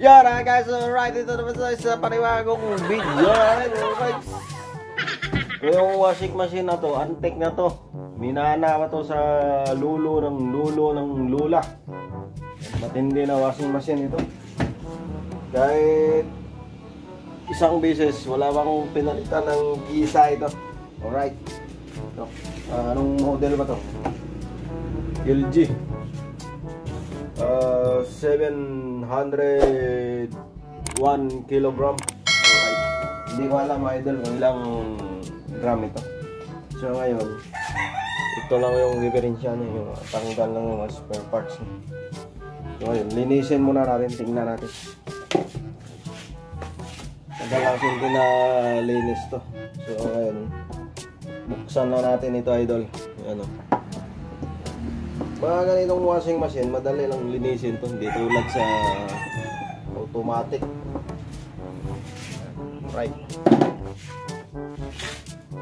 Yan guys, alright, ito naman sa paniwagong video. Alright. Yung washing machine na to, antique na to. Minana pa to sa lulo ng lula. Matindi na washing machine ito. Kahit isang beses, wala bang pinalitan ng kisa ito. Alright. Ito. Anong model ba to? LG. 701 kilogram. Alright. Hindi ko alam mga idol kung ilang gram ito. So ngayon, ito lang yung diferensya niya, yung tanggal ng mga spare parts. So ngayon, linisin muna natin, tingnan natin. Kadalasan ko na linis to. So ngayon, buksan na natin ito idol. Ayan o. Mga ganitong washing machine, madali lang linisin to. Hindi tulad sa automatic. Right.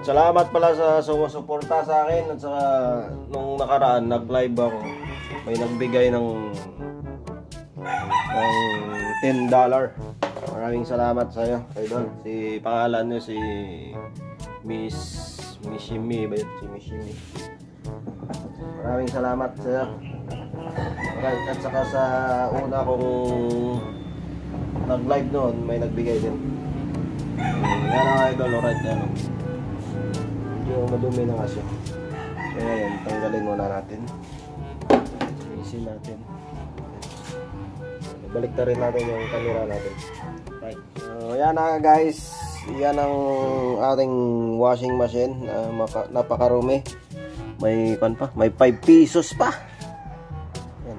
Salamat pala sa sumusuporta sa akin. At saka nung nakaraan, nag-live ako. May nagbigay ng $10. Maraming salamat sa iyo, idol. Si pangalan niyo si Miss Mishimi ba yun? Si Mishimi. Maraming salamat sa iyo. Right, at saka sa una kong nag-live noon, may nagbigay din. Yan ang idol, alright, yan. Medyo madumi na nga siya. Kaya yan, tanggalin muna natin. Isin natin. Balik na rin natin yung camera natin. Right. So yan na guys. Yan ang ating washing machine. Napakarumi. May may 5 pesos pa. Yan.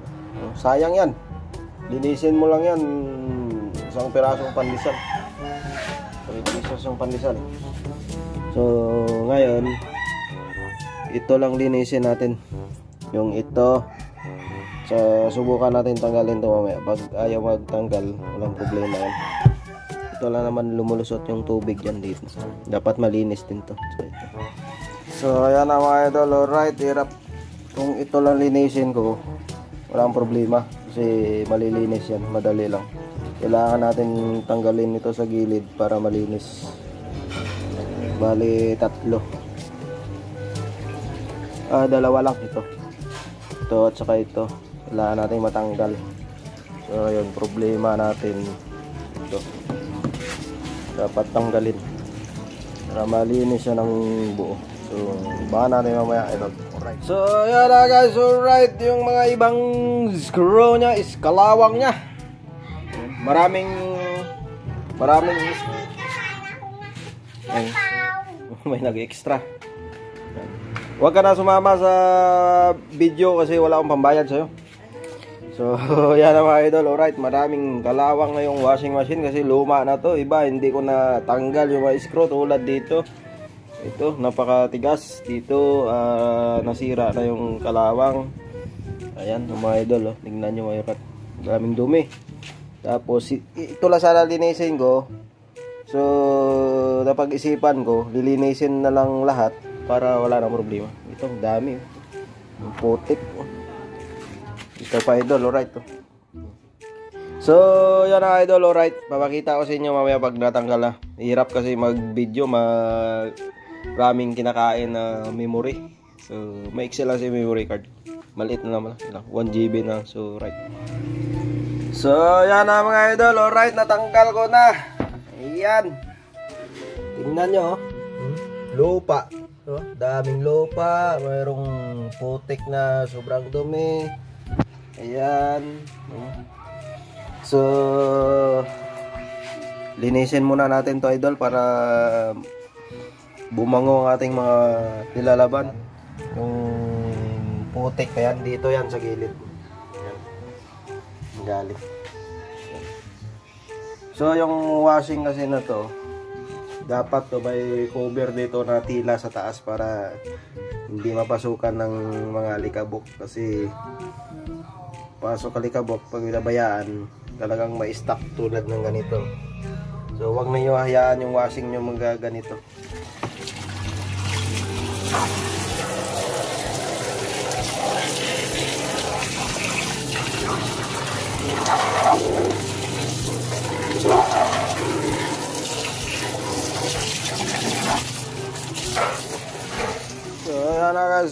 Sayang yan. Linisin mo lang yan. Isang pirasong pandesal. 5 pesos yung pandesal. So ngayon, ito lang linisin natin. Yung ito. So subukan natin tanggalin ito mamaya. Pag ayaw magtanggal, walang problema yan. Ito lang naman lumulusot yung tubig yan dito. Dapat malinis din to. So ayan na mga idol. Alright, hirap. Kung ito lang linisin ko, walang problema. Kasi malilinis yan. Madali lang. Kailangan natin tanggalin ito sa gilid para malinis. Bali 3. Dalawa lang ito. Ito at saka ito. Kailangan natin matanggal. So yun, problema natin ito. Dapat tanggalin para malinis siya ng buo. So baka natin mamaya ito. Alright. So yan na guys, alright. Yung mga ibang screw nya is kalawang nya. Maraming may nag-extra. Huwag ka na sumama sa video kasi wala akong pambayad sa'yo. So yan na mga idol. Alright, maraming kalawang na yung washing machine kasi luma na to. Iba, hindi ko na tanggal yung mga screw tulad dito. Ito, napakatigas. Dito, nasira na yung kalawang. Ayan, mga idol. Oh. Tingnan nyo mga irat. Maraming dumi. Tapos, ito lang sana linisin ko. So, napag-isipan ko, lilinisin na lang lahat para wala nang problema. Ito, dami. Yung putik. Ito pa idol, alright. So, yan na idol, alright. Papakita ko sa inyo mamaya pag natanggal na. Hirap kasi mag-video, maraming kinakain na memory. So, maiksi lang si memory card. Maliit na naman. 1 GB na. So, right. So, yan na mga idol, alright. Natanggal ko na. Ayan. Tingnan nyo, oh. Lupa. So, daming lupa. Mayroong putik na sobrang dumi. Ayan. So, linisin muna natin to idol para bumango ang ating mga nilalaban. Yung putik na yan, dito yan sa gilid. Ayan. Galing. So, yung washing kasi na to, dapat to may cover dito na tila sa taas para hindi mapasukan ng mga alikabok. Kasi pasok alikabok pag binabayaan, talagang ma-stuck tulad ng ganito. So, huwag na nyo hayaan yung washing nyo magaganito.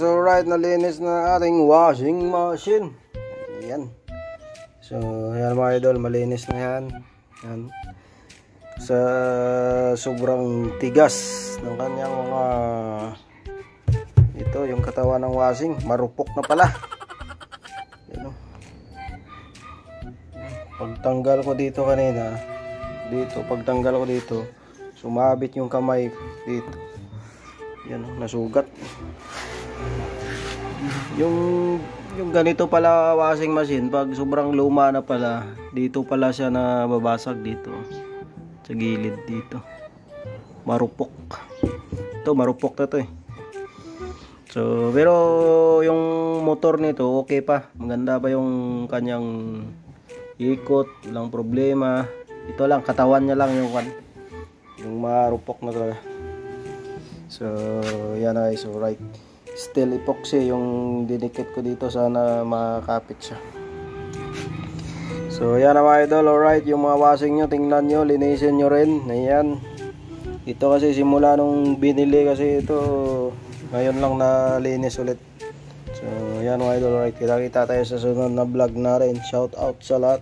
alright, nalinis na ating washing machine. Ayan. So, ayan mga idol, malinis na yan. Ayan. Sa sobrang tigas ng kanyang mga ito, yung katawan ng washing, marupok na pala. Ayan, oh. Pagtanggal ko dito kanina, pagtanggal ko dito, sumabit yung kamay dito. Yan, nasugat. Yung ganito pala washing machine, pag sobrang luma na pala, dito pala siya nababasag dito. Sa gilid dito. Marupok. Ito, marupok na to eh. So, pero yung motor nito, okay pa. Maganda pa yung kanyang ikot, walang problema. Ito lang, katawan niya lang yung marupok na talaga. So, yan guys, alright. Steel epoxy yung dinikit ko dito, sana makakapit siya. So, yan na mga idol, alright. Yung mga washing nyo, tingnan nyo, linisin nyo rin. Ayan. Ito kasi simula nung binili kasi ito, ngayon lang nalinis ulit. So, yan mga idol, alright. Kita-kita tayo sa sunod na vlog na rin. Shout out sa lahat.